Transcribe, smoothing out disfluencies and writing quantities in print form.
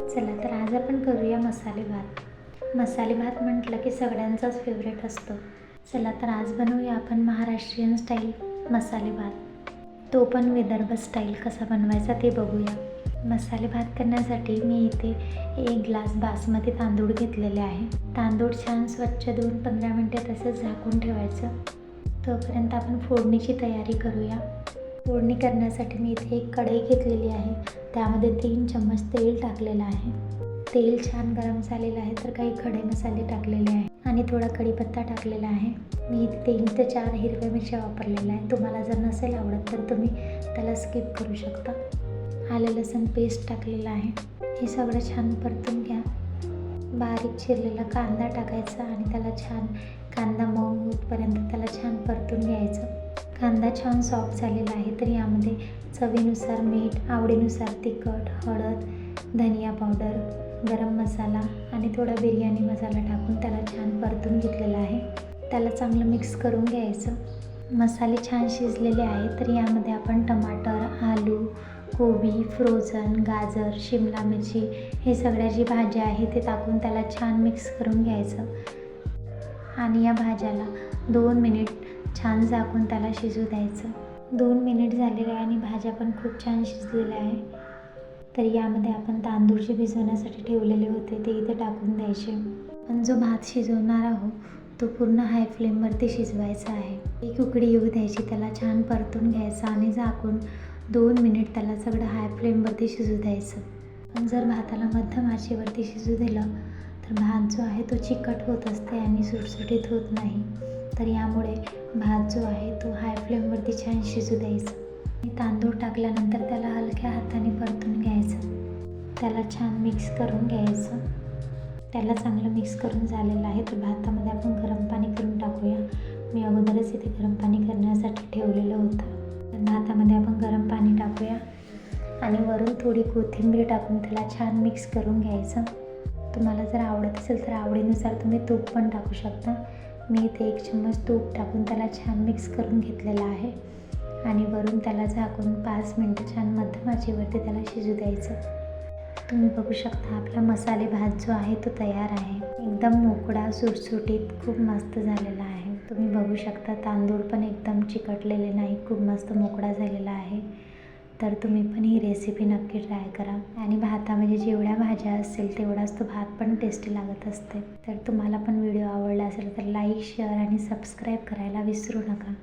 चला तर आज आपण करूया मसाले भात. मसाले भात म्हटलं की सगळ्यांचाच फेवरेट असतो. चला तर आज बनवूया आपण महाराष्ट्रीयन स्टाईल मसाले भात, तो पण विदर्भ स्टाईल कसा बनवायचा ते बघूया. मसाले भात करण्यासाठी मी इथे 1 ग्लास बासमती तांदूळ घेतलेले आहे. तांदूळ छान स्वच्छ धुवून 15 मिनटे तसंच झाकून ठेवायचं. तोपर्यंत आपण फोडणीची तयारी करूया. फोडणी करण्यासाठी मी इथे एक कढई घेतलेली आहे. त्यामध्ये 3 चम्मच तेल टाकलेलं आहे. तेल छान गरम झालेलं आहे तर काही खडे मसाले टाकलेले आहे आणि थोडा कढीपत्ता टाकलेला आहे. मी इथे 3 ते 4 हिरव्या मिरच्या वापरलेल्या आहे. तुम्हाला जर नसेल आवडत तर तुम्ही त्याला स्किप करू शकता. आलं लसूण पेस्ट टाकलेलं आहे. हे सगळं छान परतून घ्या. बारीक चिरलेला कांदा टाकायचा आणि त्याला छान कांदा मऊ होईपर्यंत त्याला छान परतून घ्यायचं. कांदा छान सॉफ्ट झालेला आहे तर यामध्ये चवीनुसार मीठ, आवडीनुसार तिखट, हळद, धनिया पावडर, गरम मसाला आणि थोडा बिर्याणी मसाला टाकून त्याला छान परतून घेतलेला आहे. त्याला चांगलं मिक्स करून घ्यायचं. मसाले छान शिजलेले आहे तर यामध्ये आपण टमाटर, आलू, कोबी, फ्रोझन, गाजर, शिमला मिरची हे सगळ्या जी भाज्या आहे ते टाकून त्याला छान मिक्स करून घ्यायचं आणि या भाज्याला 2 मिनिट छान झाकून त्याला शिजू द्यायचं. 2 मिनिट झालेले आहे आणि भाज्या पण खूप छान शिजलेल्या आहे. तर यामध्ये आपण तांदूळ जे भिजवण्यासाठी ठेवलेले होते ते इथे टाकून द्यायचे. पण जो भात शिजवणार आहोत तो पूर्ण हाय फ्लेमवरती शिजवायचा आहे. एक उकळी येऊ द्यायची, त्याला छान परतून घ्यायचं आणि झाकून 2 मिनिट त्याला सगळं हाय फ्लेमवरती शिजू द्यायचं. पण जर भाताला मध्यम आचेवरती शिजू दिलं तर भात जो आहे तो चिकट होत असते आणि सुटसुटीत होत नाही. तर यामुळे भात जो आहे तो हाय फ्लेमवरती छान शिजू द्यायचा. तांदूळ टाकल्यानंतर त्याला हलक्या हाताने परतून घ्यायचं. त्याला छान मिक्स करून घ्यायचं. त्याला चांगलं मिक्स करून झालेलं आहे तर भातामध्ये आपण गरम पाणी करून टाकूया. मी अगोदरच इथे गरम पाणी करण्यासाठी ठेवलेलं होतं. भातामध्ये आपण गरम पाणी टाकूया आणि वरून थोडी कोथिंबीर टाकून त्याला छान मिक्स करून घ्यायचं. तुम्हाला जर आवडत असेल तर आवडीनुसार तुम्ही तूप पण टाकू शकता. मी इथे 1 चम्मच तूप टाकून त्याला छान मिक्स करून घेतलेलं आहे आणि वरून त्याला झाकून 5 मिनटं छान मध्यम आचेवरती त्याला शिजू द्यायचं. तुम्ही बघू शकता आपला मसाले भात जो आहे तो तयार आहे. एकदम मोकळा, सुटसुटीत, खूप मस्त झालेला आहे. तुम्ही बघू शकता तांदूळ पण एकदम चिकटलेले नाही, खूप मस्त मोकळा झालेला आहे. तर तुम्ही पण ही रेसिपी नक्की ट्राय करा आणि भातामध्ये जेवढ्या भाज्या असतील तेवढाच तो भात पण टेस्टी लागत असते. तर तुम्हाला पण व्हिडिओ आवडला असेल तर लाईक, शेअर आणि सबस्क्राईब करायला विसरू नका.